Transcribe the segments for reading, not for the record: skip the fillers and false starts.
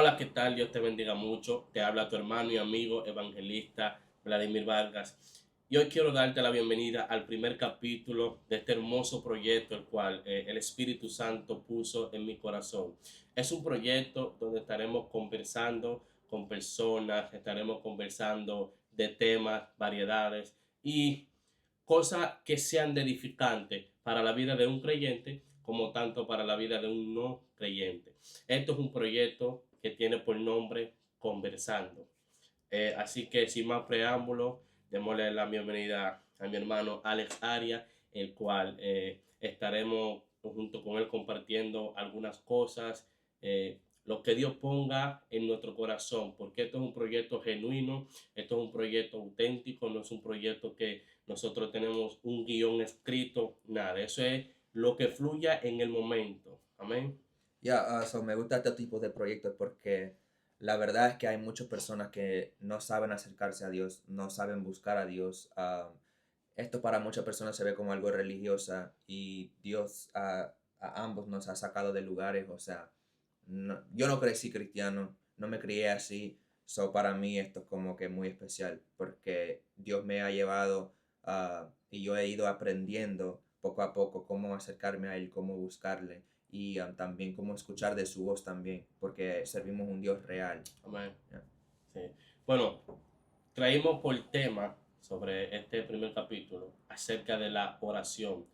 Hola, ¿qué tal? Dios te bendiga mucho. Te habla tu hermano y amigo evangelista Vladimir Vargas. Y hoy quiero darte la bienvenida al primer capítulo de este hermoso proyecto, el cual el Espíritu Santo puso en mi corazón. Es un proyecto donde estaremos conversando con personas, estaremos conversando de temas, variedades y cosas que sean de edificante para la vida de un creyente como tanto para la vida de un no creyente. Esto es un proyecto que tiene por nombre Conversando. Así que sin más preámbulos, démosle la bienvenida a mi hermano Alex Aria, el cual estaremos junto con él compartiendo algunas cosas, lo que Dios ponga en nuestro corazón, porque esto es un proyecto genuino, esto es un proyecto auténtico, no es un proyecto que nosotros tenemos un guión escrito, nada, eso es lo que fluya en el momento. Amén. Me gusta este tipo de proyectos porque la verdad es que hay muchas personas que no saben acercarse a Dios, no saben buscar a Dios. Esto para muchas personas se ve como algo religiosa y Dios a ambos nos ha sacado de lugares. O sea, yo no crecí cristiano, no me crié así. Para mí esto es como que muy especial porque Dios me ha llevado y yo he ido aprendiendo poco a poco cómo acercarme a Él, cómo buscarle y también cómo escuchar de su voz también, porque servimos un Dios real. Amén. ¿Ya? Sí. Bueno, traímos por tema sobre este primer capítulo acerca de la oración.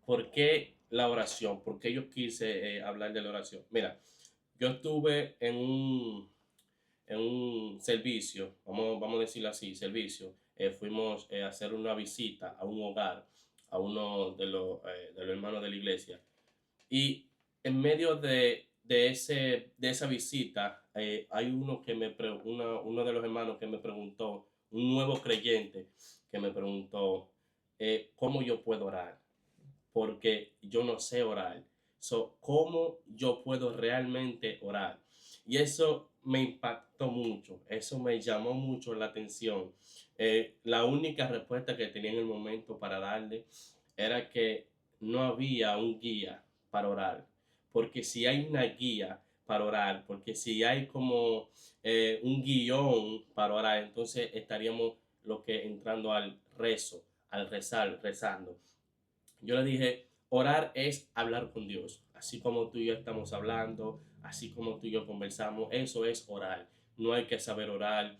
¿Por qué la oración? ¿Por qué yo quise hablar de la oración? Mira, yo estuve en un servicio, vamos a decirlo así, servicio. Fuimos a hacer una visita a un hogar, a uno de los hermanos de la iglesia. Y en medio de esa visita, hay uno de los hermanos que me preguntó, un nuevo creyente que me preguntó, ¿cómo yo puedo orar? Porque yo no sé orar. ¿Cómo yo puedo realmente orar? Y eso me impactó mucho, eso me llamó mucho la atención. La única respuesta que tenía en el momento para darle era que no había un guía para orar, porque si hay una guía para orar, porque si hay como un guión para orar, entonces estaríamos lo que entrando al rezo, al rezar, rezando. Yo le dije, orar es hablar con Dios, así como tú y yo estamos hablando, así como tú y yo conversamos, eso es orar. No hay que saber orar,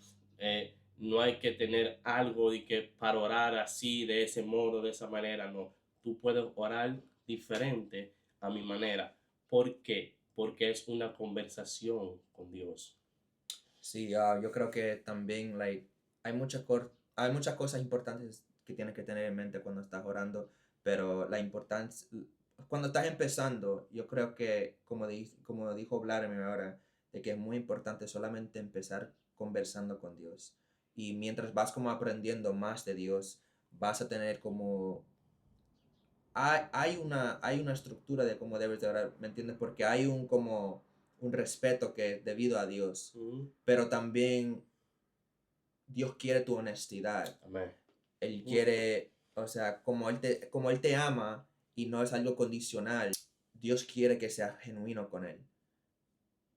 no hay que tener algo de que para orar así, de ese modo, de esa manera, no. Tú puedes orar diferente a mi manera. ¿Por qué? Porque es una conversación con Dios. Sí, yo creo que también hay muchas cosas importantes que tienes que tener en mente cuando estás orando, pero la importancia, cuando estás empezando, yo creo que, como dijo Vladimir ahora, de que es muy importante solamente empezar conversando con Dios. Y mientras vas como aprendiendo más de Dios, vas a tener como hay una estructura de cómo debes de orar, ¿me entiendes? Porque hay como un respeto que es debido a Dios, Mm, pero también Dios quiere tu honestidad. amén. Él Mm, quiere, o sea, como él te ama y no es algo condicional, Dios quiere que seas genuino con Él.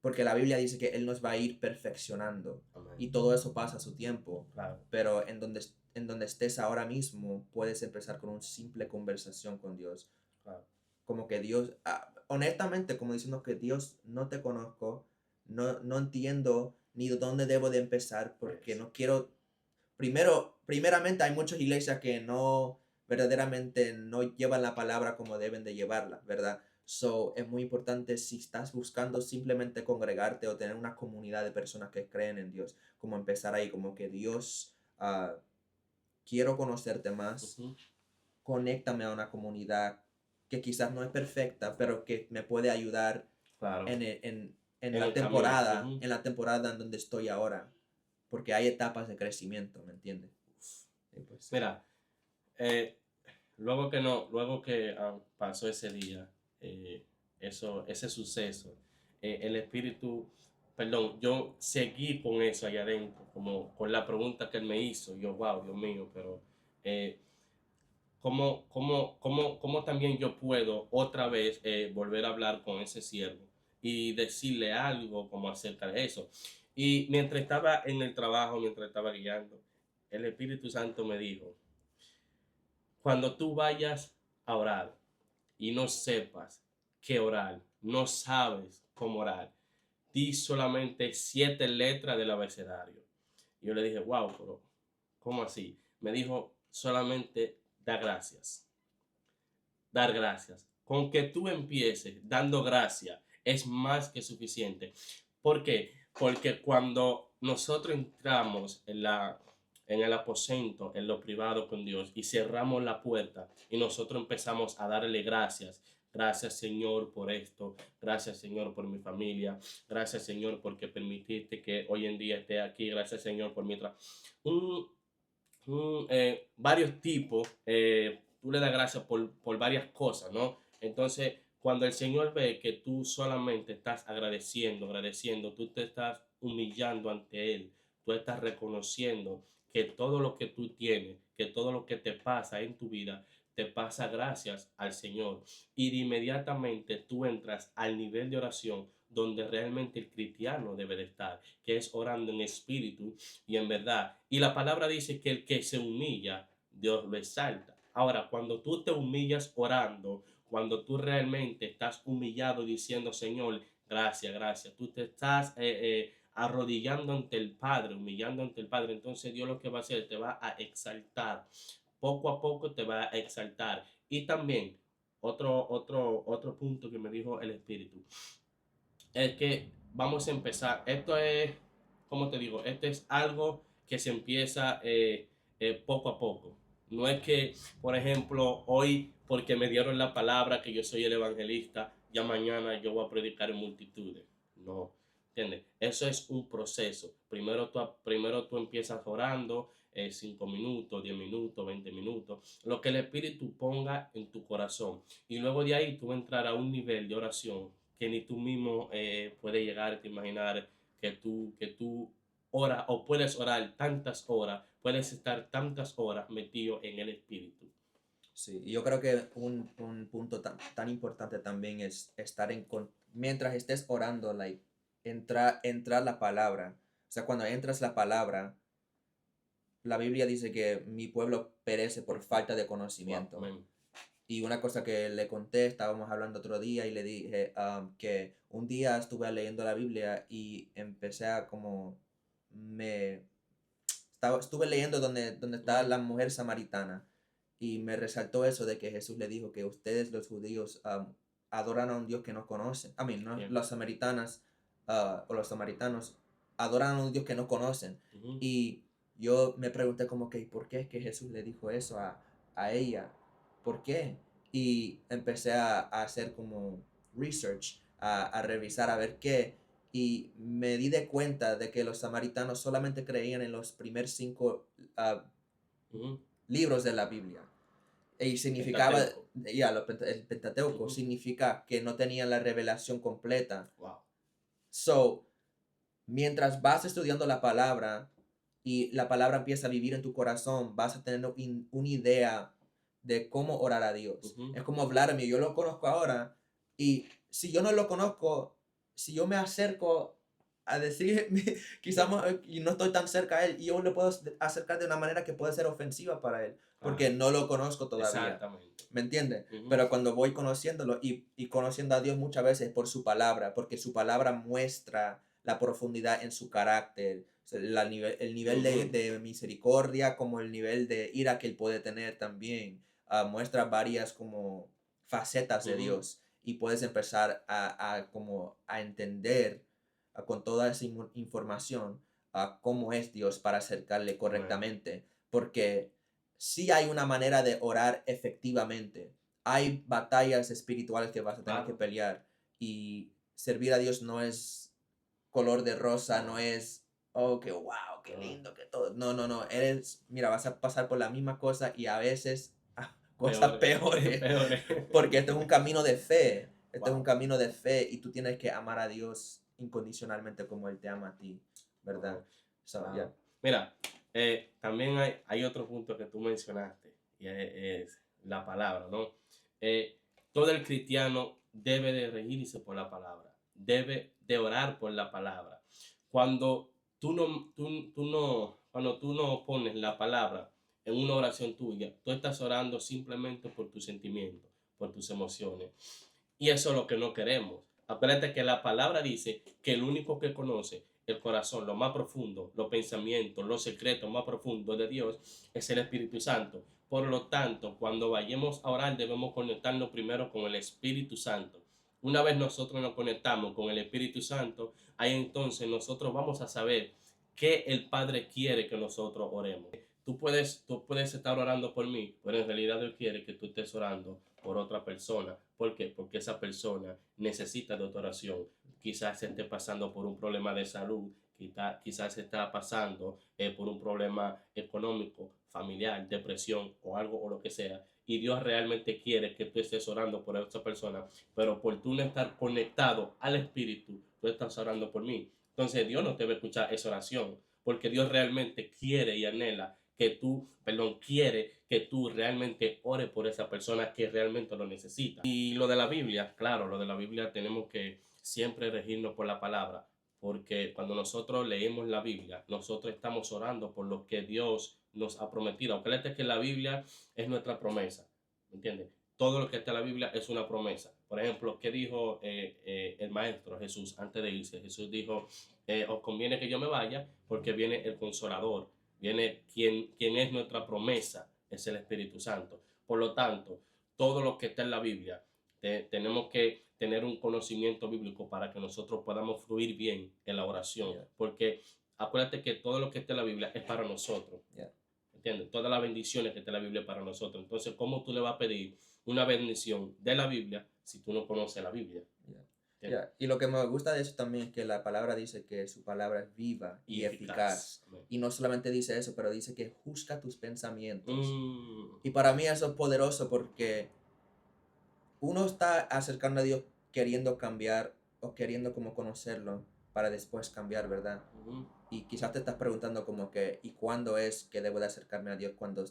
Porque la Biblia dice que Él nos va a ir perfeccionando amén. y todo eso pasa a su tiempo. Claro, Pero en donde estés ahora mismo, puedes empezar con una simple conversación con Dios, claro. como que Dios, honestamente, como diciendo que Dios, no te conozco, no entiendo ni de dónde debo de empezar porque Yes. no quiero, primeramente hay muchas iglesias que no, verdaderamente no llevan la palabra como deben de llevarla, ¿verdad? Es muy importante si estás buscando simplemente congregarte o tener una comunidad de personas que creen en Dios, como empezar ahí, como que Dios, quiero conocerte más, Ujú, conéctame a una comunidad que quizás no es perfecta, pero que me puede ayudar claro, en en la el camino. temporada, Ujú. en la temporada en donde estoy ahora, porque hay etapas de crecimiento, ¿me entiendes? Y pues, Mira, eh, luego que pasó ese día, ese suceso, el espíritu, perdón, yo seguí con eso allá adentro, como con la pregunta que él me hizo. Yo, wow, Dios mío, pero eh, ¿cómo también yo puedo otra vez volver a hablar con ese siervo? y decirle algo como acerca de eso. Y mientras estaba en el trabajo, mientras estaba guiando, el Espíritu Santo me dijo, cuando tú vayas a orar y no sepas qué orar, no sabes cómo orar, di solamente 7 letras del abecedario. Y yo le dije, wow, pero ¿cómo así? Me dijo, solamente da gracias, dar gracias. Con que tú empieces dando gracias es más que suficiente. ¿Por qué? Porque cuando nosotros entramos en el aposento, en lo privado con Dios y cerramos la puerta y nosotros empezamos a darle gracias. Gracias Señor por esto, gracias Señor por mi familia, gracias Señor porque permitiste que hoy en día esté aquí, gracias Señor por mi trabajo. Varios tipos, tú le das gracias por varias cosas, ¿no? Entonces, cuando el Señor ve que tú solamente estás agradeciendo, tú te estás humillando ante Él, tú estás reconociendo que todo lo que tú tienes, que todo lo que te pasa en tu vida, te pasa gracias al Señor. Y de inmediatamente tú entras al nivel de oración donde realmente el cristiano debe de estar, que es orando en espíritu y en verdad. Y la palabra dice que el que se humilla, Dios lo exalta. Ahora, cuando tú te humillas orando, cuando tú realmente estás humillado diciendo, Señor, gracias, gracias, tú te estás arrodillando ante el Padre, humillando ante el Padre, entonces Dios lo que va a hacer, te va a exaltar. Poco a poco te va a exaltar. Y también, otro punto que me dijo el Espíritu, es que vamos a empezar. Esto es, como te digo, esto es algo que se empieza poco a poco. No es que, por ejemplo, hoy, porque me dieron la palabra que yo soy el evangelista, ya mañana yo voy a predicar en multitudes. No, ¿entiendes? Eso es un proceso. Primero tú empiezas orando 5 minutos, 10 minutos, 20 minutos, lo que el Espíritu ponga en tu corazón. Y luego de ahí tú entrar a un nivel de oración que ni tú mismo puedes llegar a imaginar que tú oras o puedes orar tantas horas, puedes estar tantas horas metido en el Espíritu. Sí, y yo creo que un punto tan importante también es estar mientras estés orando, like, entrar la palabra. O sea, cuando entras la palabra, la Biblia dice que mi pueblo perece por falta de Wow, conocimiento. amén. Y una cosa que le conté, estábamos hablando otro día y le dije que un día estuve leyendo la Biblia y empecé a como, estuve leyendo donde está Ujú. la mujer samaritana y me resaltó eso de que Jesús le dijo que ustedes los judíos adoran a un Dios que no conocen. A mí, ¿no? Bien. Las samaritanas o los samaritanos adoran a un Dios que no conocen. Ujú. Y yo me pregunté como que, ¿por qué es que Jesús le dijo eso a ella? ¿Por qué? Y empecé a hacer como research, a revisar, a ver qué. Y me di de cuenta de que los samaritanos solamente creían en los primeros 5 Ujú. libros de la Biblia. Y significaba, Pentateuco. ya, el Pentateuco Ujú. significa que no tenían la revelación completa. Wow. So, mientras vas estudiando la palabra y la palabra empieza a vivir en tu corazón, vas a tener una idea de cómo orar a Dios. Ujú. Es como Vladimir, yo lo conozco ahora y si yo no lo conozco, si yo me acerco a decir, quizás y no estoy tan cerca a él, y yo le puedo acercar de una manera que puede ser ofensiva para él, porque Claro. no lo conozco todavía. Exactamente. ¿Me entiendes? Ujú. Pero cuando voy conociéndolo y conociendo a Dios muchas veces por su palabra, porque su palabra muestra la profundidad en su carácter, o sea, el nivel Ujú. de misericordia como el nivel de ira que él puede tener también. Muestra varias como facetas de Ujú. Dios y puedes empezar como a entender con toda esa información cómo es Dios para acercarle Amén. correctamente. Porque sí hay una manera de orar efectivamente. Hay batallas espirituales que vas a tener que Claro. pelear y servir a Dios no es color de rosa, no No. es, oh, qué wow, qué No. lindo, que todo. No, no, no. Mira, vas a pasar por la misma cosa y a veces cosas Peores. peores. Peores. Porque este es un camino de fe. Este es un Wow. camino de fe y tú tienes que amar a Dios incondicionalmente como Él te ama a ti, Wow. ¿verdad? So, yeah. Wow. Mira, también hay otro punto que tú mencionaste y es la palabra, ¿no? Todo el cristiano debe de regirse por la palabra. debe de orar por la palabra. Cuando cuando tú no pones la palabra en una oración tuya, tú estás orando simplemente por tus sentimientos, por tus emociones. Y eso es lo que no queremos. Acuérdate que la palabra dice que el único que conoce el corazón, lo más profundo, los pensamientos, los secretos más profundos de Dios, es el Espíritu Santo. Por lo tanto, cuando vayamos a orar, debemos conectarnos primero con el Espíritu Santo. Una vez nosotros nos conectamos con el Espíritu Santo, ahí entonces nosotros vamos a saber qué el Padre quiere que nosotros oremos. Tú puedes estar orando por mí, pero en realidad Dios quiere que tú estés orando por otra persona. ¿Por qué? Porque esa persona necesita de otra oración. Quizás se esté pasando por un problema de salud, quizás se está pasando por un problema económico, familiar, depresión o algo o lo que sea. Y Dios realmente quiere que tú estés orando por esa persona, pero por tú no estar conectado al Espíritu, tú estás orando por mí. Entonces Dios no te va a escuchar esa oración, porque Dios realmente quiere y anhela quiere que tú realmente ores por esa persona que realmente lo necesita. Y lo de la Biblia, claro, lo de la Biblia tenemos que siempre regirnos por la palabra, porque cuando nosotros leemos la Biblia, nosotros estamos orando por lo que Dios nos ha prometido. Acuérdate que la Biblia es nuestra promesa, ¿me entiendes? Todo lo que está en la Biblia es una promesa. Por ejemplo, ¿qué dijo el Maestro Jesús antes de irse? Jesús dijo, os conviene que yo me vaya porque viene el Consolador, viene quien es nuestra promesa, es el Espíritu Santo. Por lo tanto, todo lo que está en la Biblia, tenemos que tener un conocimiento bíblico para que nosotros podamos fluir bien en la oración. Yeah. Porque acuérdate que todo lo que está en la Biblia es para nosotros. Yeah. ¿Entiendes? Todas las bendiciones que está en la Biblia es para nosotros. Entonces, ¿cómo tú le vas a pedir una bendición de la Biblia si tú no conoces la Biblia? Yeah. Yeah. Y lo que me gusta de eso también es que la palabra dice que su palabra es viva y eficaz. Y no solamente dice eso, pero dice que juzga tus pensamientos. Y para mí eso es poderoso porque uno está acercando a Dios queriendo cambiar o queriendo como conocerlo para después cambiar, ¿verdad? Y quizás te estás preguntando como que, ¿y cuándo es que debo de acercarme a Dios? Cuando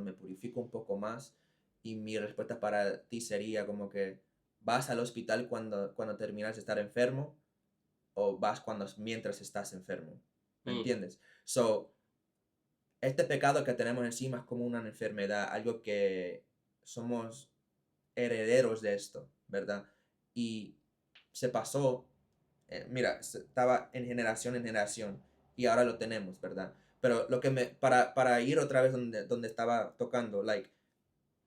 me purifico un poco más. Y mi respuesta para ti sería como que vas al hospital cuando terminas de estar enfermo o vas mientras estás enfermo. ¿Me entiendes? So, este pecado que tenemos encima es como una enfermedad, algo que somos herederos de esto, ¿verdad? Y se pasó, mira, estaba en generación y ahora lo tenemos, ¿verdad? Pero lo que para ir otra vez donde estaba tocando, like,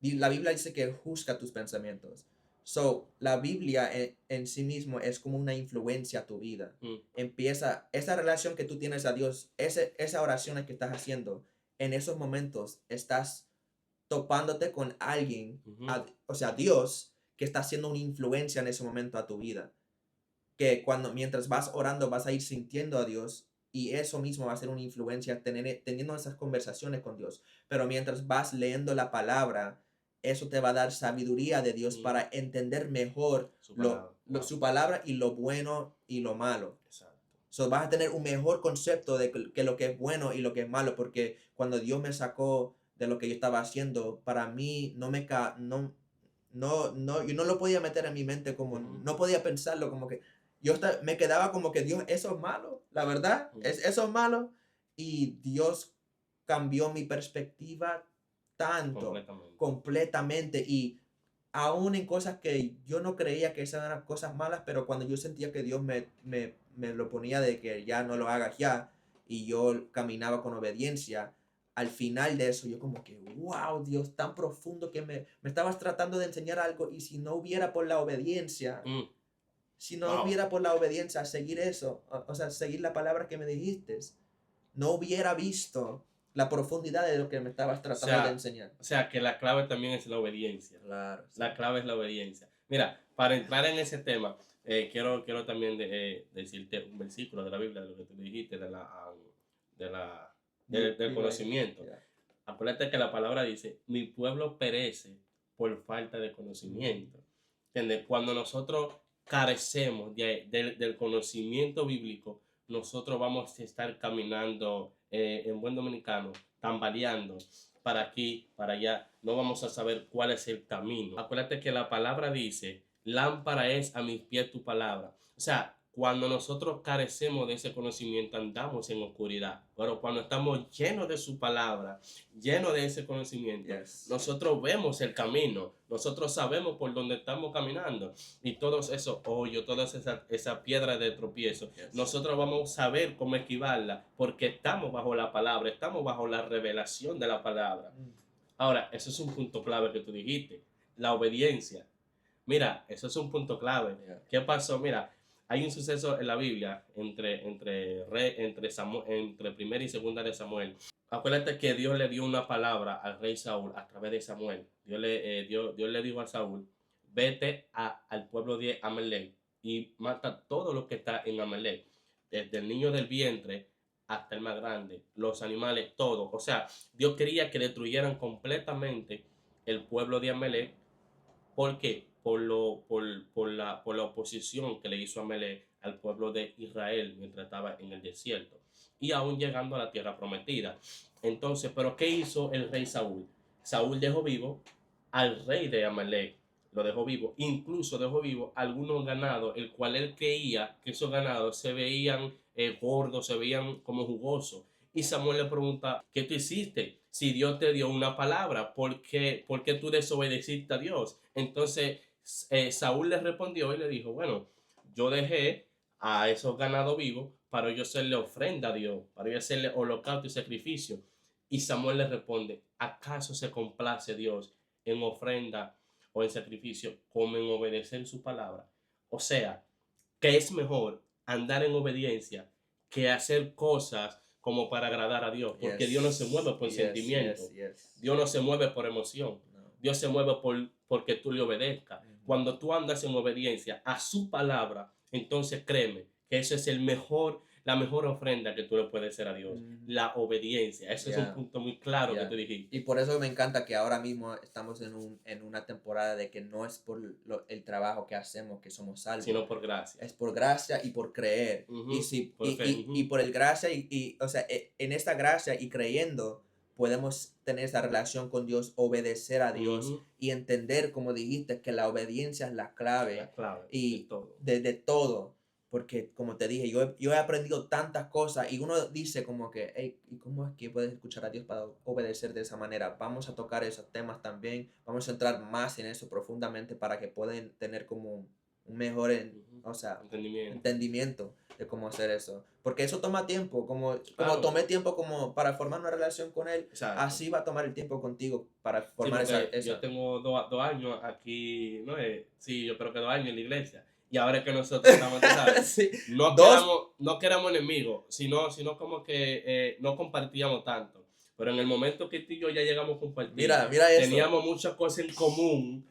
la Biblia dice que juzga tus pensamientos. So, la Biblia en sí mismo es como una influencia a tu vida. Empieza, esa relación que tú tienes a Dios, esa oración que estás haciendo, en esos momentos estás topándote con alguien, o sea, Dios, que está haciendo una influencia en ese momento a tu vida. Que mientras vas orando, vas a ir sintiendo a Dios y eso mismo va a ser una influencia teniendo esas conversaciones con Dios. Pero mientras vas leyendo la palabra, eso te va a dar sabiduría de Dios para entender mejor su palabra y lo bueno y lo malo. Exacto. So, vas a tener un mejor concepto de que lo que es bueno y lo que es malo, porque cuando Dios me sacó de lo que yo estaba haciendo, para mí yo no lo podía meter en mi mente, como no podía pensarlo, como que me quedaba como que Dios, eso es malo, la verdad, eso es malo. Y Dios cambió mi perspectiva tanto, completamente. Y aún en cosas que yo no creía que esas eran cosas malas, pero cuando yo sentía que Dios me lo ponía de que ya no lo hagas ya, y yo caminaba con obediencia, al final de eso yo como que, wow, Dios, tan profundo que me estabas tratando de enseñar algo, y si no hubiera por la obediencia, seguir eso, o sea, seguir la palabra que me dijiste, no hubiera visto la profundidad de lo que me estabas tratando de enseñar. O sea, que la clave también es la obediencia. Claro. Sí. La clave es la obediencia. Mira, para entrar en ese tema, quiero también decirte un versículo de la Biblia, de lo que tú dijiste, del conocimiento. Yeah. Acuérdate que la palabra dice, mi pueblo perece por falta de conocimiento. ¿Entiendes? Cuando nosotros carecemos del conocimiento bíblico, nosotros vamos a estar caminando en buen dominicano, tambaleando para aquí, para allá. No vamos a saber cuál es el camino. Acuérdate que la palabra dice lámpara es a mis pies tu palabra. O sea, cuando nosotros carecemos de ese conocimiento, andamos en oscuridad. Pero cuando estamos llenos de su palabra, llenos de ese conocimiento, Yes. nosotros vemos el camino, nosotros sabemos por dónde estamos caminando. Y todos esos hoyos, todas esas piedras de tropiezo, Yes. nosotros vamos a saber cómo esquivarla, porque estamos bajo la palabra, estamos bajo la revelación de la palabra. Ahora, eso es un punto clave que tú dijiste, la obediencia. Mira, eso es un punto clave. Yeah. ¿Qué pasó? Mira, hay un suceso en la Biblia entre primera y segunda de Samuel. Acuérdate que Dios le dio una palabra al rey Saúl a través de Samuel. Dios le dijo a Saúl, vete al pueblo de Amalek y mata todo lo que está en Amalek, desde el niño del vientre hasta el más grande, los animales, todo. O sea, Dios quería que destruyeran completamente el pueblo de Amalek. ¿Por qué? Por la oposición que le hizo Amalek al pueblo de Israel mientras estaba en el desierto y aún llegando a la tierra prometida. Entonces, ¿pero qué hizo el rey Saúl? Saúl dejó vivo al rey de Amalek, lo dejó vivo, incluso dejó vivo algunos ganados, el cual él creía que esos ganados se veían gordos, se veían como jugosos. Y Samuel le pregunta, ¿qué tú hiciste? Si Dios te dio una palabra, ¿por qué tú desobedeciste a Dios? Entonces Saúl le respondió y le dijo, bueno, yo dejé a esos ganados vivos para yo hacerle ofrenda a Dios, para yo hacerle holocausto y sacrificio. Y Samuel le responde, ¿acaso se complace Dios en ofrenda o en sacrificio como en obedecer su palabra? O sea, que es mejor andar en obediencia que hacer cosas como para agradar a Dios, porque Yes. Dios no se mueve por Yes, sentimiento, yes. Dios no se mueve por emoción, No. Dios se mueve porque tú le obedezcas. Cuando tú andas en obediencia a su palabra, entonces créeme que eso es la mejor ofrenda que tú le puedes hacer a Dios, la obediencia. Eso es un punto muy claro que tú dijiste. Y por eso me encanta que ahora mismo estamos en una temporada de que no es por el trabajo que hacemos que somos salvos, sino por gracia. Es por gracia y por creer. Y por el gracia o sea, en esta gracia y creyendo podemos tener esa relación con Dios, obedecer a Dios y entender, como dijiste, que la obediencia es la clave, y de todo. Porque, como te dije, yo he aprendido tantas cosas y uno dice como que, hey, ¿y cómo es que puedes escuchar a Dios para obedecer de esa manera? Vamos a tocar esos temas también, vamos a entrar más en eso profundamente para que puedan tener como un mejor entendimiento de cómo hacer eso. Porque eso toma tiempo, como tomé tiempo como para formar una relación con Él, exacto, así va a tomar el tiempo contigo para formar esa. Yo tengo 2 años aquí, sí, yo creo que 2 años en la iglesia. Y ahora que nosotros estamos, ¿sabes? Sí. No queramos enemigos, sino como que no compartíamos tanto. Pero en el momento que tú y yo ya llegamos a compartir, mira eso. Teníamos muchas cosas en común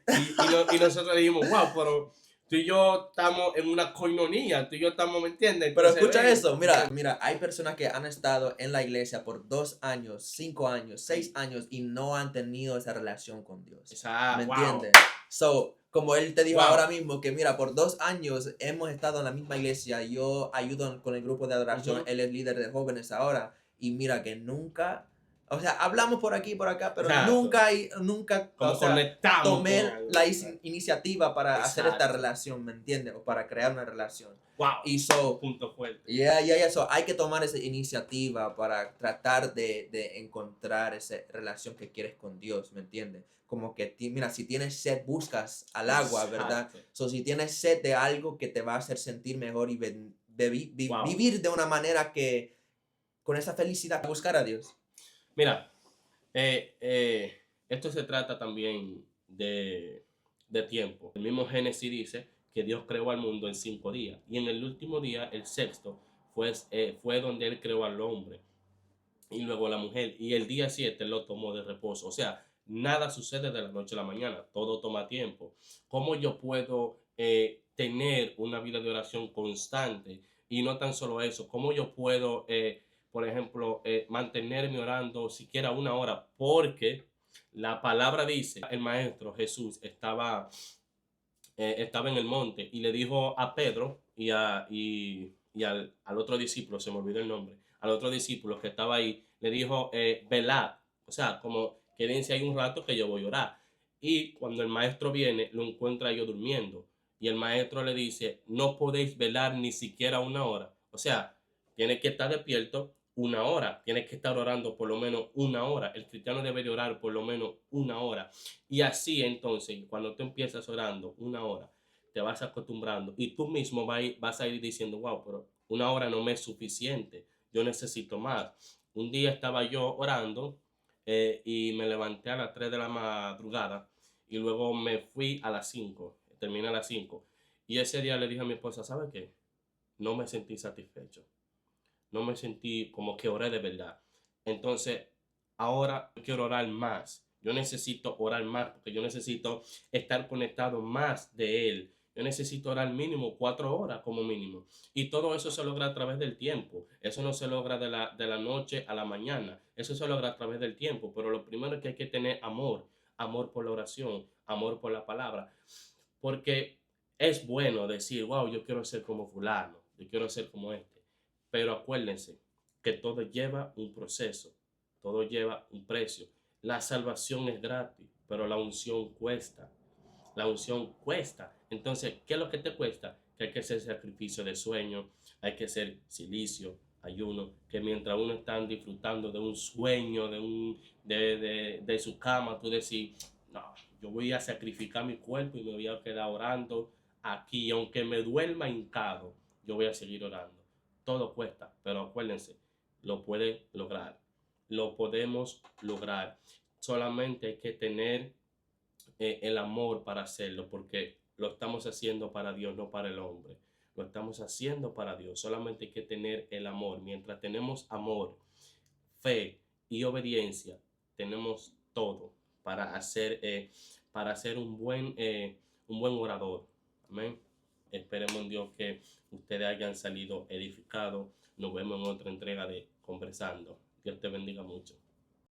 y nosotros dijimos, wow, pero tú y yo estamos en una coinonía, tú y yo estamos, ¿me entiendes? Pero escucha eso, mira, hay personas que han estado en la iglesia por 2 años, 5 años, 6 años y no han tenido esa relación con Dios. ¿Me entiendes? So, como él te dijo ahora mismo que mira, por 2 años hemos estado en la misma iglesia, yo ayudo con el grupo de adoración, él es líder de jóvenes ahora, y mira que nunca, o sea, hablamos por aquí y por acá, pero nunca como conectamos, tomé la iniciativa para hacer esta relación, ¿me entiendes? O para crear una relación. Wow, y punto fuerte. Hay que tomar esa iniciativa para tratar de encontrar esa relación que quieres con Dios, ¿me entiendes? Como que, mira, si tienes sed, buscas al agua, ¿verdad? Si tienes sed de algo que te va a hacer sentir mejor y vivir de una manera que, con esa felicidad, buscar a Dios. Mira, esto se trata también de tiempo. El mismo Génesis dice que Dios creó al mundo en 5 días y en el último día, el sexto, fue donde Él creó al hombre y luego la mujer, y el día 7 lo tomó de reposo. O sea, nada sucede de la noche a la mañana, todo toma tiempo. ¿Cómo yo puedo tener una vida de oración constante? Y no tan solo eso, ¿cómo yo puedo por ejemplo, mantenerme orando siquiera 1 hora? Porque la palabra dice, el maestro Jesús estaba en el monte y le dijo a Pedro y al otro discípulo, se me olvidó el nombre, al otro discípulo que estaba ahí, le dijo, velad, o sea, como quédense ahí un rato que yo voy a orar. Y cuando el maestro viene, lo encuentra yo durmiendo. y el maestro le dice, no podéis velar ni siquiera una hora. O sea, tiene que estar despierto una hora, tiene que estar orando por lo menos una hora. El cristiano debe orar por lo menos una hora. Y así entonces, cuando tú empiezas orando una hora, te vas acostumbrando y tú mismo vas a ir diciendo, wow, pero una hora no me es suficiente, yo necesito más. Un día estaba yo orando y me levanté a las 3 de la madrugada y luego me fui a las 5, terminé a las 5. Y ese día le dije a mi esposa, ¿sabe qué? No me sentí satisfecho, no me sentí como que oré de verdad. Entonces, ahora quiero orar más. Yo necesito orar más porque yo necesito estar conectado más de Él. Yo necesito orar mínimo 4 horas como mínimo. Y todo eso se logra a través del tiempo. Eso no se logra de la noche a la mañana. Eso se logra a través del tiempo. Pero lo primero es que hay que tener amor. Amor por la oración. Amor por la palabra. Porque es bueno decir, wow, yo quiero ser como fulano. Yo quiero ser como este. Pero acuérdense que todo lleva un proceso, todo lleva un precio. La salvación es gratis, pero la unción cuesta. La unción cuesta. Entonces, ¿qué es lo que te cuesta? Que hay que hacer sacrificio de sueño, hay que hacer silicio, ayuno, que mientras uno está disfrutando de un sueño, de su cama, tú decís, no, yo voy a sacrificar mi cuerpo y me voy a quedar orando aquí, aunque me duerma hincado, yo voy a seguir orando. Todo cuesta, pero acuérdense, lo puede lograr. Lo podemos lograr. Solamente hay que tener el amor para hacerlo, porque lo estamos haciendo para Dios, no para el hombre. Lo estamos haciendo para Dios. Solamente hay que tener el amor. Mientras tenemos amor, fe y obediencia, tenemos todo para hacer un buen orador. Amén. Esperemos en Dios que ustedes hayan salido edificados. Nos vemos en otra entrega de Conversando. Dios te bendiga mucho.